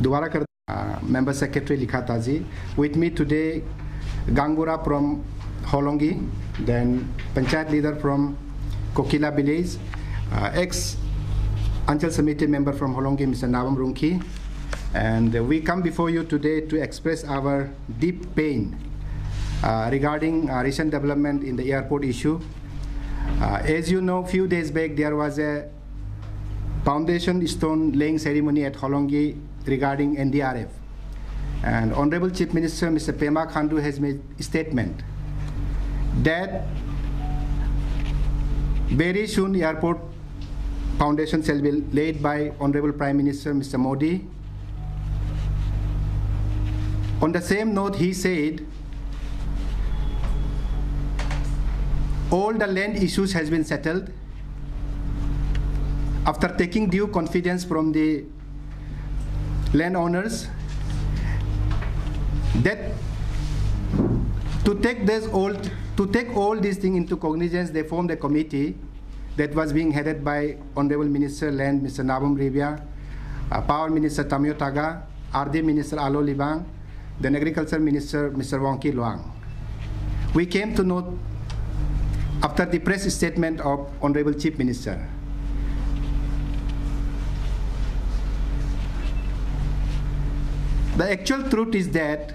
दोबारा कर Member Secretary Likhataji. With me today, Gangura from Hollongi, then Panchayat leader from Kokila village, ex-Anchal Samiti member from Hollongi, Mr. Navam Runki. And we come before you today to express our deep pain regarding recent development in the airport issue. As you know, few days back there was a foundation stone laying ceremony at Hollongi regarding NDRF. And Honorable Chief Minister Mr. Pema Khandu has made a statement that very soon airport foundation shall be laid by Honorable Prime Minister Mr. Modi. On the same note, he said all the land issues has been settled after taking due confidence from the landowners that to take all these things into cognizance, they formed a committee that was being headed by Honorable Minister Land Mr. Nabam Revia, Power Minister Tamio Taga, RD Minister Alo Libang, then Agriculture Minister Mr. Wongki Luang. We came to know after the press statement of Honorable Chief Minister. The actual truth is that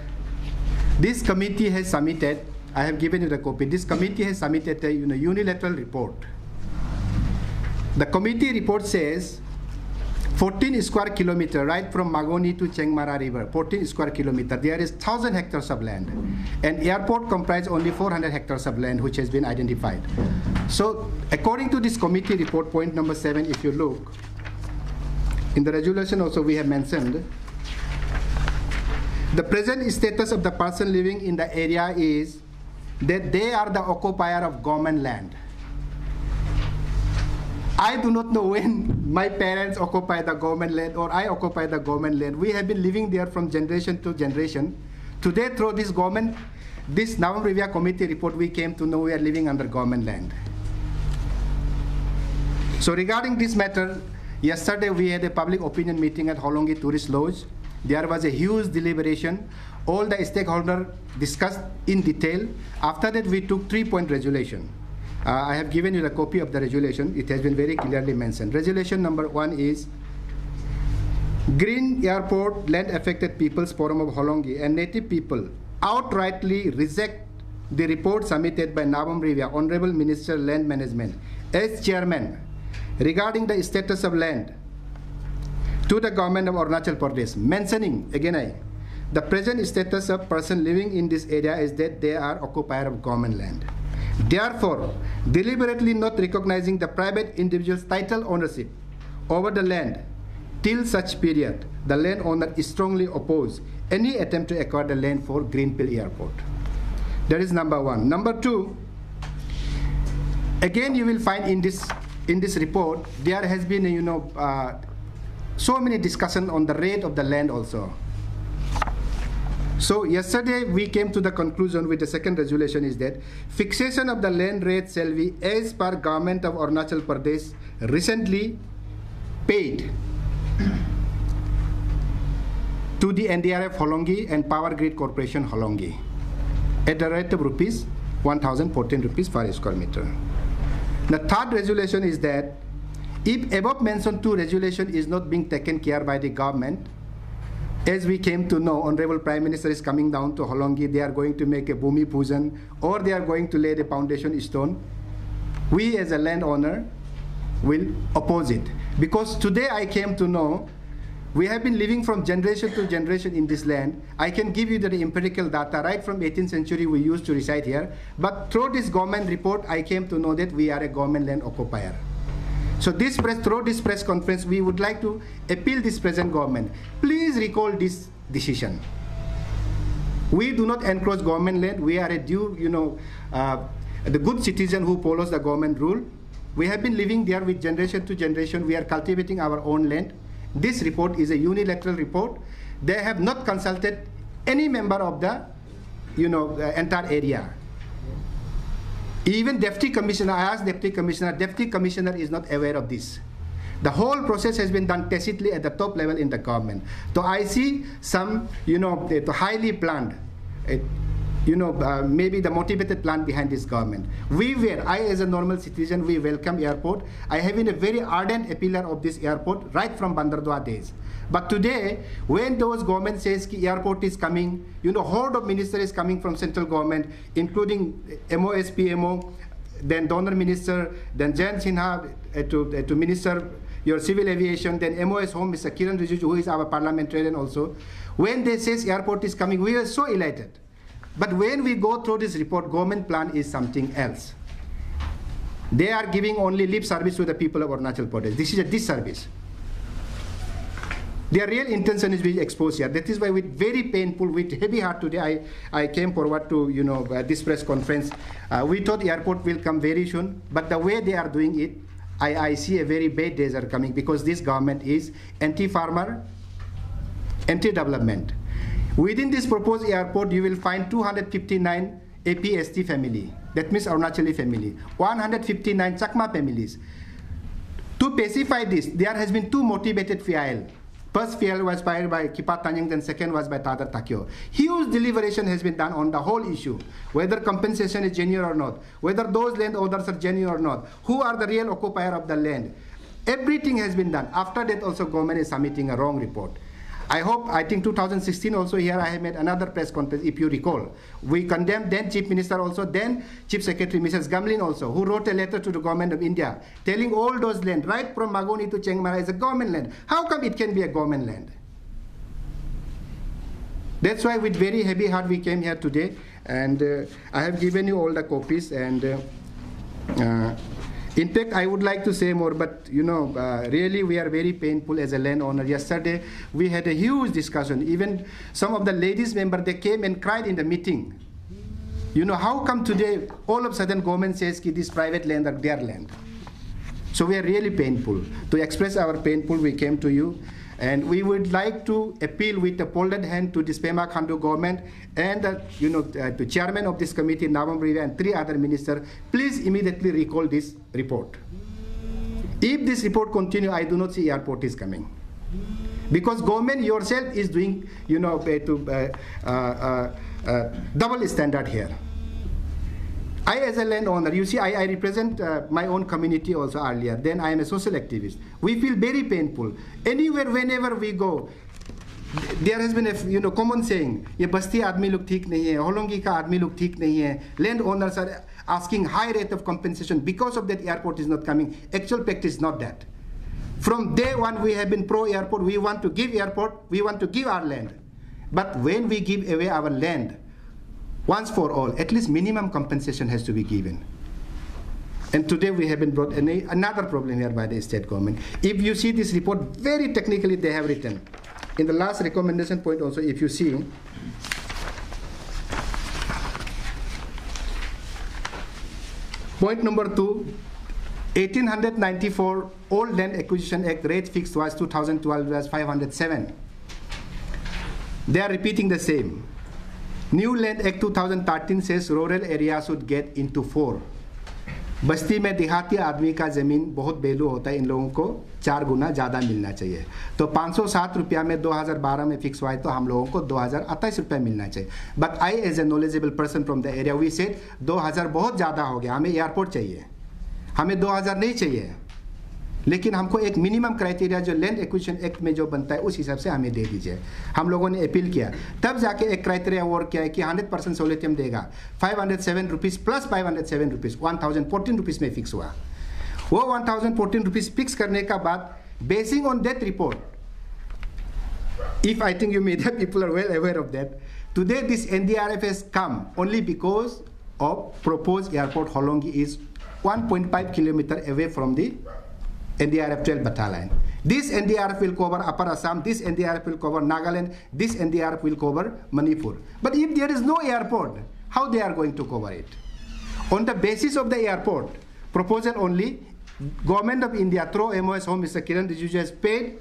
this committee has submitted, I have given you the copy, this committee has submitted a unilateral report. The committee report says 14 square kilometer right from Magoni to Chengmara River, 14 square kilometer, there is 1,000 hectares of land. And airport comprises only 400 hectares of land which has been identified. So according to this committee report, point number 7, if you look, in the resolution also we have mentioned, the present status of the person living in the area is that they are the occupier of government land. I do not know when my parents occupy the government land or I occupy the government land. We have been living there from generation to generation. Today, through this government, this Navam Revia committee report, we came to know we are living under government land. So regarding this matter, yesterday we had a public opinion meeting at Hollongi Tourist Lodge. There was a huge deliberation. All the stakeholders discussed in detail. After that, we took 3-point resolution. I have given you the copy of the resolution. It has been very clearly mentioned. Resolution number 1 is Green Airport Land Affected People's Forum of Hollongi and Native people outrightly reject the report submitted by Navam Revia, Honorable Minister Land Management, as chairman regarding the status of land to the government of Arunachal Pradesh, mentioning, again the present status of person living in this area is that they are occupier of government land. Therefore, deliberately not recognizing the private individual's title ownership over the land till such period, the landowner is strongly opposed any attempt to acquire the land for Greenfield Airport. That is number 1. Number 2, again you will find in this report there has been so many discussion on the rate of the land also. So yesterday we came to the conclusion with the second resolution is that fixation of the land rate shall be as per government of Arunachal Pradesh recently paid to the NDRF Hollongi and Power Grid Corporation Hollongi at the rate of rupees 1,014 rupees per square meter. The third resolution is that if above mentioned 2 resolution is not being taken care by the government, as we came to know, Honorable Prime Minister is coming down to Hollongi, they are going to make a Bhumi Pujan or they are going to lay the foundation stone, we as a landowner will oppose it. Because today I came to know, we have been living from generation to generation in this land. I can give you the empirical data, right from 18th century we used to reside here, but through this government report, I came to know that we are a government land occupier. So through this press conference, we would like to appeal this present government. Please recall this decision. We do not encroach government land. We are a the good citizen who follows the government rule. We have been living there with generation to generation. We are cultivating our own land. This report is a unilateral report. They have not consulted any member of the entire area. Even Deputy Commissioner, I asked Deputy Commissioner is not aware of this. The whole process has been done tacitly at the top level in the government. So I see some, highly planned, maybe the motivated plan behind this government. I as a normal citizen, we welcome airport. I have been a very ardent appealer of this airport right from Bandardua days. But today, when those government says the airport is coming, horde of ministers is coming from central government, including MOS, PMO, then donor minister, then Jayant Sinha to minister your civil aviation, then MOS home, Mr. Kiran Rijiju, who is our parliamentarian also. When they say airport is coming, we are so elated. But when we go through this report, government plan is something else. They are giving only lip service to the people of Arunachal Pradesh. This is a disservice. Their real intention is being exposed here. That is why with very painful, with heavy heart today, I came forward to this press conference. We thought airport will come very soon, but the way they are doing it, I see a very bad days are coming, because this government is anti-farmer, anti-development. Within this proposed airport, you will find 259 APST family. That means Arunachali family. 159 Chakma families. To pacify this, there has been two motivated FIAL. First FIAL was fired by Kipa Tanyang, then second was by Tadar Takyo. Huge deliberation has been done on the whole issue, whether compensation is genuine or not, whether those land owners are genuine or not, who are the real occupier of the land. Everything has been done. After that also government is submitting a wrong report. I think 2016 also here I have made another press conference, if you recall. We condemned then Chief Minister also, then Chief Secretary Mrs. Gamlin also, who wrote a letter to the government of India telling all those land, right from Magoni to Chengmara, is a government land. How come it can be a government land? That's why with very heavy heart we came here today, and I have given you all the copies, and in fact, I would like to say more, but really we are very painful as a landowner. Yesterday, we had a huge discussion. Even some of the ladies members, they came and cried in the meeting. How come today all of a sudden government says that this private land are their land? So we are really painful. To express our painful, we came to you. And we would like to appeal with a folded hand to this Pema Khandu government and to chairman of this committee, Navam Riva, and 3 other ministers, please immediately recall this report. If this report continues, I do not see airport is coming. Because government yourself is doing, double standard here. I as a landowner, you see, I represent my own community also earlier. Then I am a social activist. We feel very painful. Anywhere, whenever we go, there has been a common saying, "ये बस्ती आदमी लोग ठीक नहीं है, होलोंगी का आदमी लोग ठीक नहीं है." Landowners are asking high rate of compensation because of that airport is not coming. Actual fact is not that. From day one, we have been pro-airport. We want to give airport. We want to give our land. But when we give away our land, once for all, at least minimum compensation has to be given. And today we have been brought another problem here by the state government. If you see this report, very technically they have written. In the last recommendation point also, if you see, point number 2, 1894 Old Land Acquisition Act rate fixed was 2012 was 507. They are repeating the same. New Land Act 2013 says rural area should get into 4. बस्ती में देहाती आदमी का ज़मीन बहुत value होता है, इन लोगों को 4 गुना ज़्यादा मिलना चाहिए. तो 507 रुपया में 2012 में फिक्स हुआ है, तो हम लोगों को 2028 रुपया मिलना चाहिए. But I as a knowledgeable person from the area we said 2000 बहुत ज़्यादा हो गया, हमें एयरपोर्ट चाहिए, हमें 2000 नहीं चाहिए. लेकिन हमको एक मिनिमम क्राइटेरिया जो लैंड एक्विजिशन एक्ट में जो बनता है उस हिसाब से हमें दे दीजिए. हम लोगों ने अपील किया, तब जाके एक क्राइटेरिया वर्क किया है कि 100% सहूलियत हम देगा. 507 रुपीज़ प्लस 507 रुपीज़ 1014 रुपीज़ में फिक्स हुआ. वो 1014 रुपीज़ फिक्स करने का बाद basin on that report, if I think you media people are well aware of that, today this NDRF has come only because of proposed airport Hollongi is 1.5 kilometers away from the NDRF 12 battalion. This NDRF will cover Upper Assam, this NDRF will cover Nagaland, this NDRF will cover Manipur. But if there is no airport, how they are going to cover it? On the basis of the airport, proposal only, Government of India through MOS Home, Mr. Kiran Rijiju has paid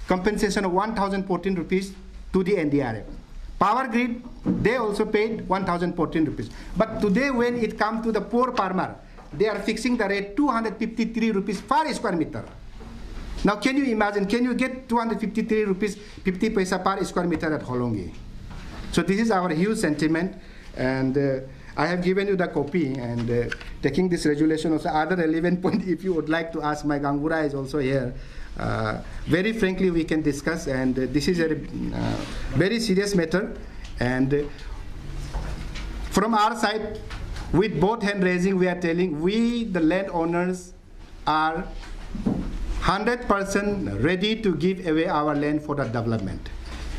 compensation of 1014 rupees to the NDRF. Power Grid, they also paid 1014 rupees. But today when it comes to the poor farmer, they are fixing the rate 253 rupees per square meter. Now can you imagine, can you get 253 rupees 50 paisa per square meter at Hollongi? So this is our huge sentiment, and I have given you the copy, and taking this resolution also other relevant point if you would like to ask, my Gangura is also here. Very frankly we can discuss, and this is a very serious matter, and from our side with both hand raising we are telling, we the landowners are 100% ready to give away our land for the development.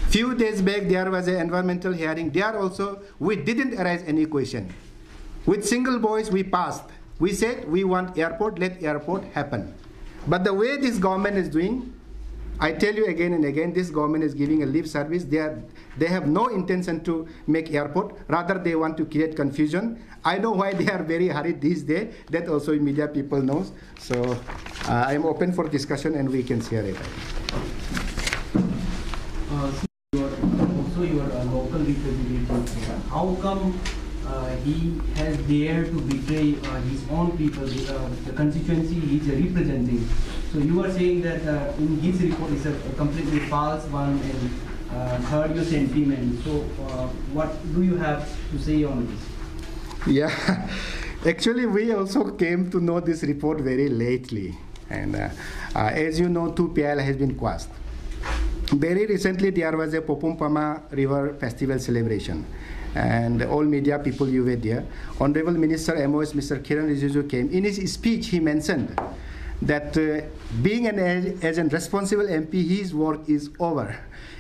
Few days back there was an environmental hearing. There also we didn't arise any question. With single voice we passed. We said we want airport, let airport happen. But the way this government is doing, I tell you again and again, this government is giving a lip service. They have no intention to make airport. Rather, they want to create confusion. I know why they are very hurried these days. That also media people knows. So I am open for discussion, and we can share it. Also, your local representative here. How come he has dared to betray his own people, the constituency he is representing? So you are saying that in his report is a completely false one and hurt your sentiment. So what do you have to say on this? Yeah, actually we also came to know this report very lately, and as you know, 2 PL has been quashed. Very recently there was a Popumpama River Festival celebration, and all media people, you were there. Honorable Minister MOS Mr. Kiran Rijiju came. In his speech he mentioned that being as a responsible MP, his work is over.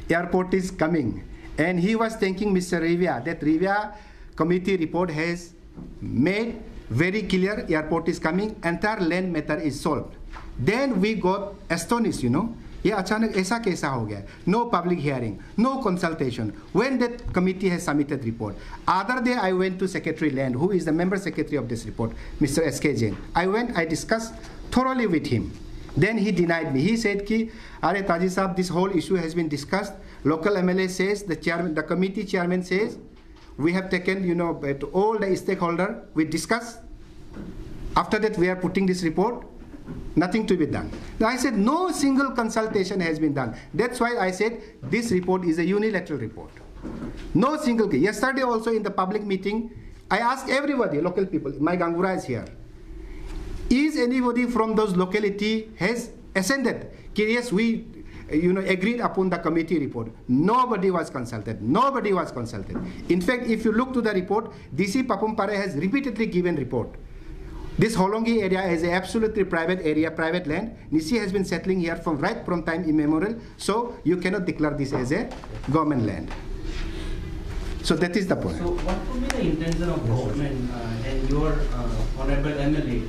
Airport is coming, and he was thanking Mr. Rivia that Rivia committee report has made very clear airport is coming, entire land matter is solved. Then we got astonished, you know. ये अचानक ऐसा कैसा हो गया? No public hearing, no consultation. When that committee has submitted report, other day I went to Secretary Land, who is the member secretary of this report, Mr. S.K. Jain. I discussed thoroughly with him. Then he denied me. He said ki, "Are Taji Sahab, this whole issue has been discussed. Local MLA says, the chairman, the committee chairman says, we have taken, you know, to all the stakeholder, we discussed. After that, we are putting this report. Nothing to be done." Now I said no single consultation has been done. That's why I said this report is a unilateral report. No single case. Yesterday also in the public meeting, I asked everybody, local people, my Gangura is here. Is anybody from those locality has ascended? Yes, we agreed upon the committee report. Nobody was consulted. Nobody was consulted. In fact, if you look to the report, DC Papumpare has repeatedly given report. This Hollongi area is an absolutely private area, private land. Nisi has been settling here right from time immemorial, so you cannot declare this as a government land. So that is the point. So what would be the intention of government and your honorable MLA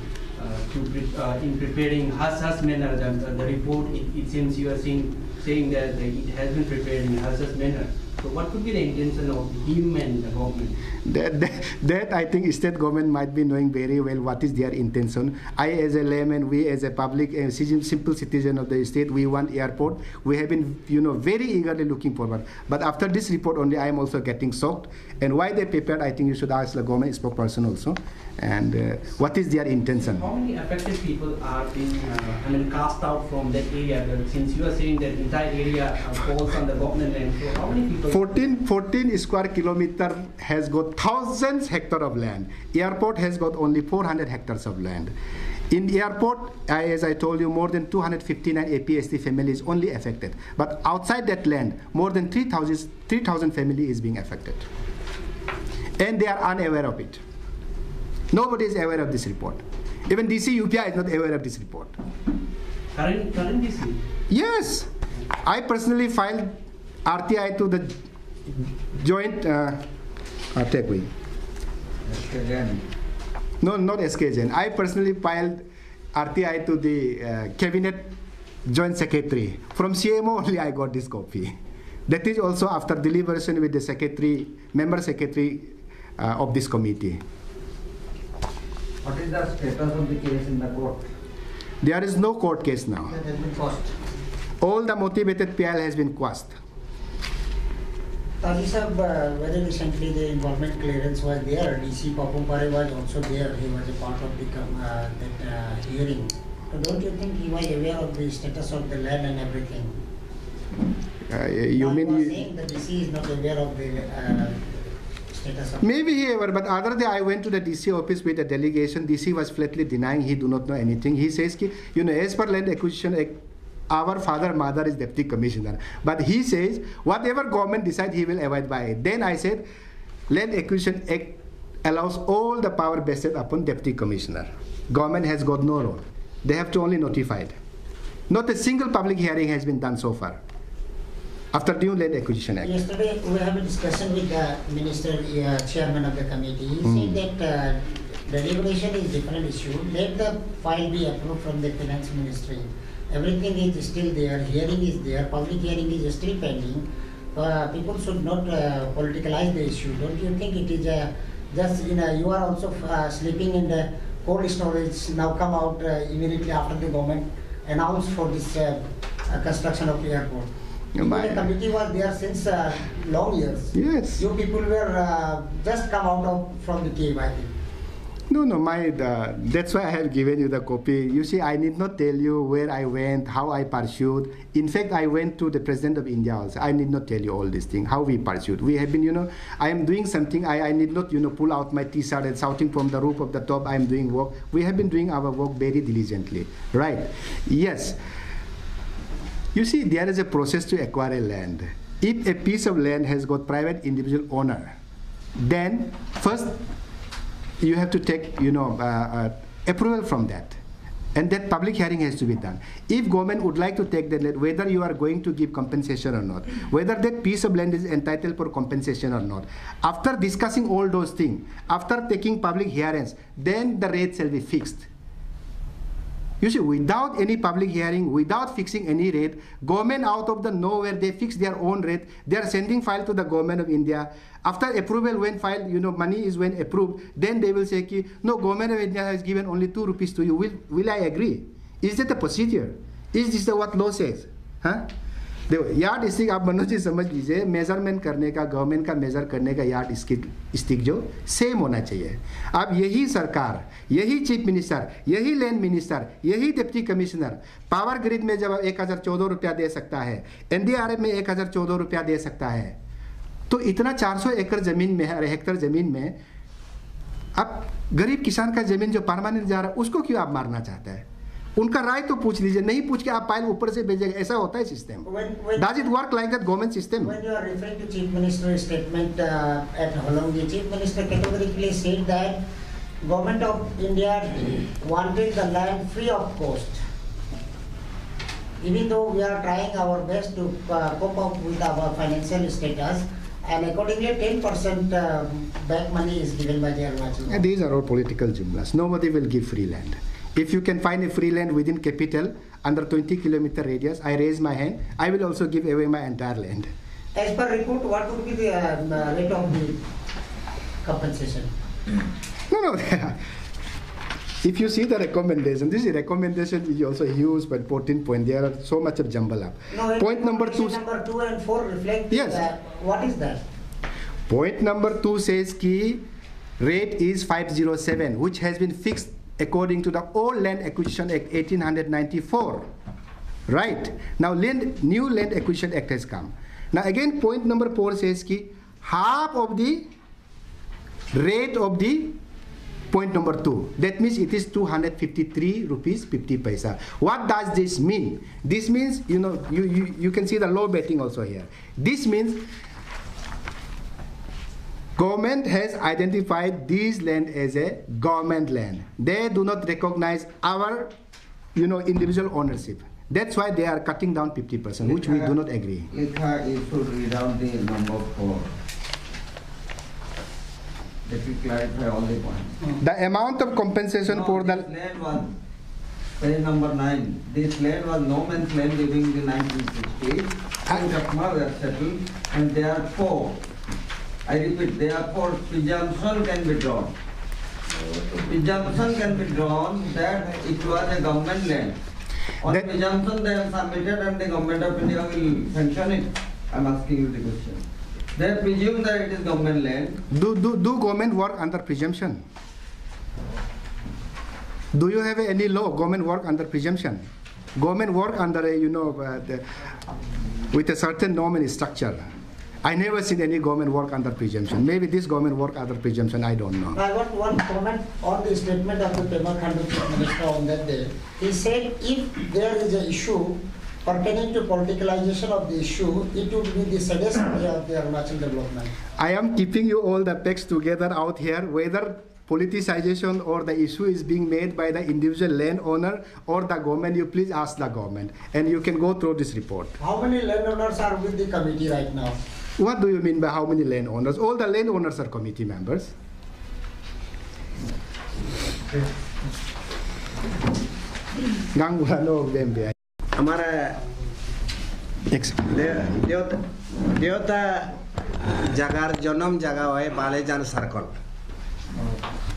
in preparing hush manner the report? It seems you are saying that it has been prepared in hush manner. So what could be the intention of him and the government? That I think state government might be knowing very well what is their intention. I as a layman, we as a public, simple citizen of the state, we want airport. We have been very eagerly looking forward. But after this report only, I am also getting shocked. And why they prepared, I think you should ask the government spokesperson also. And what is their intention? How many affected people are being cast out from that area? Since you are saying that entire area falls on the government land, so how many people? 14 square kilometer has got thousands hectares of land. Airport has got only 400 hectares of land. In the airport, as I told you, more than 259 APST families only affected. But outside that land, more than 3,000 families is being affected. And they are unaware of it. Nobody is aware of this report. Even DC UPI is not aware of this report. Current DC? Yes. I personally filed RTI to the joint Tekwi. No, not SKJN. I personally filed RTI to the cabinet joint secretary. From CMO only I got this copy. That is also after deliberation with the secretary, member secretary of this committee. What is the status of the case in the court? There is no court case now. That has been quashed. All the motivated PL has been quashed. Taji Sahab, very recently the involvement clearance was there. DC Papumpare was also there. He was a part of the that hearing. Don't you think he was aware of the status of the land and everything? You Now mean you are you, saying the DC is not aware of the status of maybe he ever, but other day I went to the DC office with a delegation. DC was flatly denying he do not know anything. He says, as per Land Acquisition Act, our father, mother is deputy commissioner. But he says, whatever government decides, he will abide by it. Then I said, Land Acquisition Act allows all the power vested upon deputy commissioner. Government has got no role. They have to only notify it. Not a single public hearing has been done so far after new Land Acquisition Act. Yesterday we have a discussion with the minister, chairman of the committee. He said that the regulation is different issue. Let the file be approved from the finance ministry. Everything is still there. Hearing is there. Public hearing is still pending. People should not politicalize the issue. Don't you think it is just you are also sleeping in the cold storage? Now come out immediately after the government announced for this construction of the airport. The committee was there since long years. Yes. You people were just come out from the cave, I think. No, that's why I have given you the copy. You see, I need not tell you where I went, how I pursued. In fact, I went to the President of India also. I need not tell you all these things, how we pursued. We have been, I am doing something. I need not, pull out my t-shirt and shouting from the roof of the top, I am doing work. We have been doing our work very diligently, right? Yes. You see, there is a process to acquire a land. If a piece of land has got private individual owner, then first you have to take, approval from that. And that public hearing has to be done. If government would like to take that land, whether you are going to give compensation or not, whether that piece of land is entitled for compensation or not, after discussing all those things, after taking public hearings, then the rate shall be fixed. You see, without any public hearing, without fixing any rate, government out of the nowhere, they fix their own rate. They are sending file to the government of India. After approval, when file, money is when approved, then they will say, no, government of India has given only 2 rupees to you. Will I agree? Is that the procedure? Is this what law says? Huh? देखो yard stick आप मनोज जी समझ लीजिए, measurement करने का, government का major करने का yard stick जो सेम होना चाहिए. अब यही सरकार, यही चीफ मिनिस्टर, यही लैंड मिनिस्टर, यही डिप्टी कमिश्नर पावर ग्रिड में जब 1014 रुपया दे सकता है, एनडीआरएफ में 1014 रुपया दे सकता है, तो इतना 400 एकड़ जमीन में है, हेक्टर जमीन में, अब गरीब किसान का जमीन जो परमानेंट जा रहा है उसको क्यों आप मारना चाहते हैं? उनका राय तो पूछ लीजिए, नहीं पूछ के आप फाइल ऊपर से भेजेंगे, ऐसा होता है system? Does it work like that government system? When you are referring to Chief Minister's statement at Hollongi, Chief Minister categorically said that Government of India wanted the land free of cost. Even though we are trying our best to cope up with our financial status, and accordingly 10% back money is given by the Arunachal government. These are all political jumlas. Nobody will give free land. If you can find a free land within capital under 20-kilometer radius, I raise my hand, I will also give away my entire land. As per report, what would be the rate of the compensation? No. If you see the recommendation, this is recommendation is also huge, but 14 point. There are so much of jumble up. No, point number 2. Number 2 and 4 reflect. Yes. What is that? Point number 2 says ki rate is 507, which has been fixed according to the old Land Acquisition Act 1894. Right? Now new Land Acquisition Act has come. Now again point number 4 says ki half of the rate of the point number 2. That means it is 253 rupees 50 paisa. What does this mean? This means, you can see the low betting also here. This means government has identified this land as a government land. They do not recognize our, individual ownership. That's why they are cutting down 50%, which we do not agree. Litha, you should read out the number 4. Let me clarify all the points. The amount of compensation for the land was, page number 9. This land was no man's land during the 1960s. And Jaffna were settled, and therefore, I repeat, therefore, presumption can be drawn. Presumption can be drawn that it was a government land. On presumption they have submitted and the government of India will sanction it. I am asking you the question. They presume that it is government land. Do government work under presumption? Do you have any law? Government work under presumption. Government work under a, with a certain norm and structure. I never seen any government work under presumption. Maybe this government work under presumption, I don't know. I want one comment on the statement of the Pema Khandu Chief Minister on that day. He said if there is an issue pertaining to politicalization of the issue, it would be the saddest area of the Arunachal development. I am keeping you all the facts together out here, whether politicization or the issue is being made by the individual landowner or the government. You please ask the government, and you can go through this report. How many landowners are with the committee right now? What do you mean by how many landowners? All the landowners are committee members. हमारा देवता जगार जन्म जगह है बालेजान circle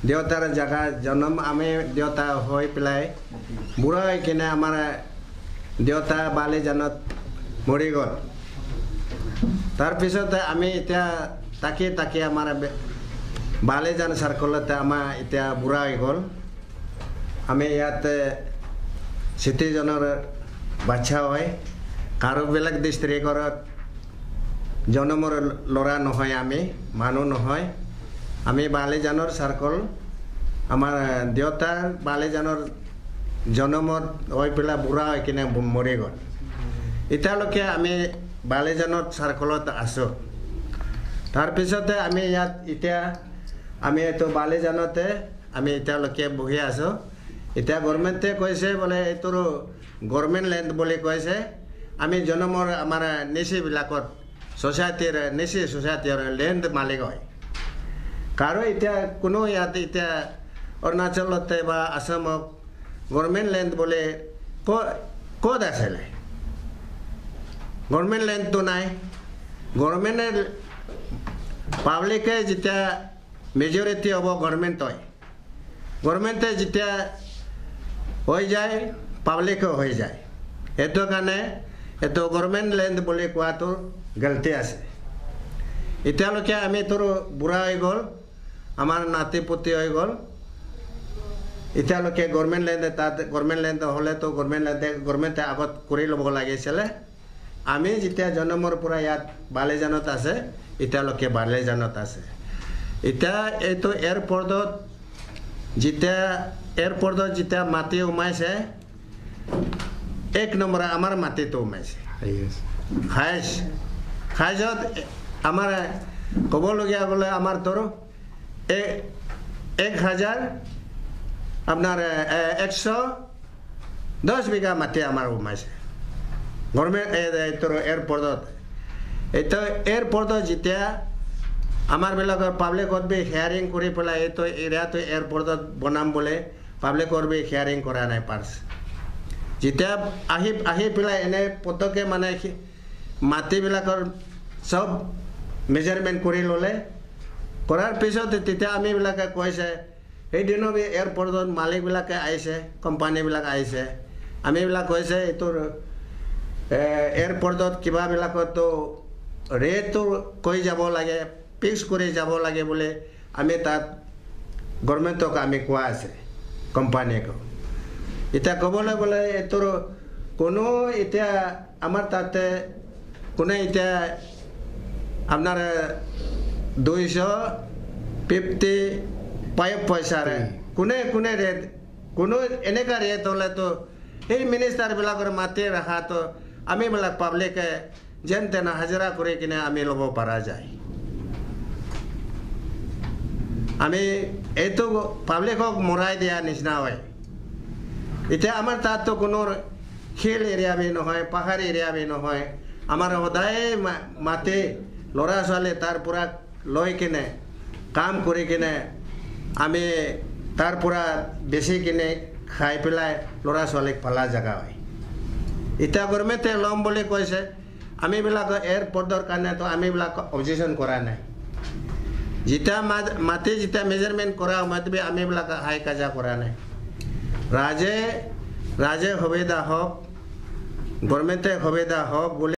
देवतार जगह जन्म आमे देवता होय पिलाय बुरा है कि हमारा देवता बालेजानत मरि गल तार पिछते आमे इत्या ताके ताके हमारा बालेजान सर्कलते आमा इत्या बुरा है गल आमे याते सिटीजनर बाच्छा হয় কারো বেলেগ ডিস্ট্রিক্টত জন্মৰ লৰা নহয় আমি মানুহ নহয় আমি বালেজানৰ সার্কল আমাৰ দেউতাৰ বালেজানৰ জন্মত হৈ পেলা বুঢ়া হৈ কিনে মৰি গল এতিয়ালৈকে আমি বালেজানৰ সার্কলত আছো তাৰ পিছতে আমি ইয়াত এতিয়া আমি এটো বালেজানতে আমি এতিয়ালৈকে বহি আছো এতিয়া গভৰ্ণমেণ্টে কৈছে বলে এটোৰ গভৰ্ণমেণ্ট ল্যান্ড বলে কৈছে আমি জনমৰ আমাৰ নিচি বিলাকত সোসাইটিৰ নিচি সোসাইটিৰ ল্যান্ড মালিক হয় কাৰণ এতিয়া কোনো ইয়াত এতিয়া অৰুণাচলতে বা আসামত গভৰ্ণমেণ্ট ল্যান্ড বলে ক'ত আছে গভৰ্ণমেণ্ট ল্যান্ডটো নাই গভৰ্ণমেণ্ট পাব্লিকে যেতিয়া মেজৰিটি হ'ব গভৰ্ণমেণ্ট হয় গভৰ্ণমেণ্টে যেতিয়া হৈ যায় পাব্লিকো হৈ যায় এটো কাৰণে এটো গভৰ্ণমেণ্ট ল্যান্ড বুলি কোৱাটো গলতি আছে এতিয়ালৈকে আমি তোৰ বুঢ়া হৈ গল আমাৰ নাতি পুতি হৈ গল এতিয়ালৈকে গভৰ্ণমেণ্ট ল্যান্ড তাত গভৰ্ণমেণ্ট ল্যান্ড হলে তো গভৰ্ণমেণ্টে আগত কৰি ল'ব লাগিছিল আমি যেতিয়া জন্মৰ পৰা ইয়াত বালেজানত আছে এতিয়ালৈকে বালেজানত আছে এতিয়া এইটো এয়াৰপৰ্টত যেতিয়া মাটি উমাইছে এক নম্বৰ আমাৰ মাটিটো উমাইছে খাইজত আমাৰ ক'বলগীয়া গ'লে আমাৰ তোৰ 1000 আপোনাৰ 110 বিঘা মাটি আমাৰ উমাইছে গভৰ্ণমেণ্ট তোৰ এয়াৰপৰ্টত এইটো এয়াৰপৰ্টত যেতিয়া আমাৰ বিলাকৰ পাব্লিকত বি হিয়াৰিং কৰি পেলাই এইটো এৰিয়াটো এয়াৰপৰ্টত বনাম বলে পাব্লিকৰ বি হিয়াৰিং কৰা নাই পাৰ্ছ যেতিয়া আহি পেলাই এনে পতকে মানে মাটিবিলাকৰ সব মেজাৰমেণ্ট কৰি ল'লে কৰাৰ পিছত তেতিয়া আমি বিলাকে কৈছে এই দিনো এয়াৰপৰ্টত মালিকবিলাকে আহিছে কোম্পানীবিলাক আহিছে আমি বিলাক কৈছে এইটোৰ এয়াৰপৰ্টত কিবাবিলাকতো ৰেটটো কৈ যাব লাগে ফিক্স কৰি যাব লাগে বলে আমি তাত গভৰ্ণমেণ্টক আমি কোৱা আছে কোম্পানীক এটা ক'বলৈ গ'লে এটোৰ কোনো এতিয়া আমাৰ তাতে কোনে এতিয়া আপোনাৰ 255 পইচাৰে কোনে ৰেট কোনো এনেকা ৰেট হ'লে তো এই মিনিষ্টাৰ বিলাকৰ মাটি ৰাখাটো আমি বিলাক পাব্লিকে যেন তেন হাজিৰা কৰি কিনে আমি ল'ব পৰা যায় আমি এইটো পাব্লিকক মৰাই দিয়া নিচিনা হয় এতিয়া আমাৰ তাততো কোনো হিল এৰিয়া বি নহয় পাহাৰ এৰিয়া বি নহয় আমাৰ সদায় মাটি ল'ৰা ছোৱালী তাৰ পৰা লৈ কিনে কাম কৰি কিনে আমি তাৰ পৰা বেছি কিনে খাই পেলাই ল'ৰা ছোৱালীক পালা জাগা হয় এতিয়া গভৰ্ণমেণ্টে ল'ম বুলি কৈছে আমি বিলাক এয়াৰপৰ্টৰ কাৰণে তো আমি বিলাক অবজেকশ্যন কৰা নাই যেতিয়া মাটি যেতিয়া মেজাৰমেণ্ট কৰা সময়ত আমি বিলাক হাই কাজা কৰা নাই ৰাজে সুবিধা হওক গভৰ্ণমেণ্টে সুবিধা হওক বুলি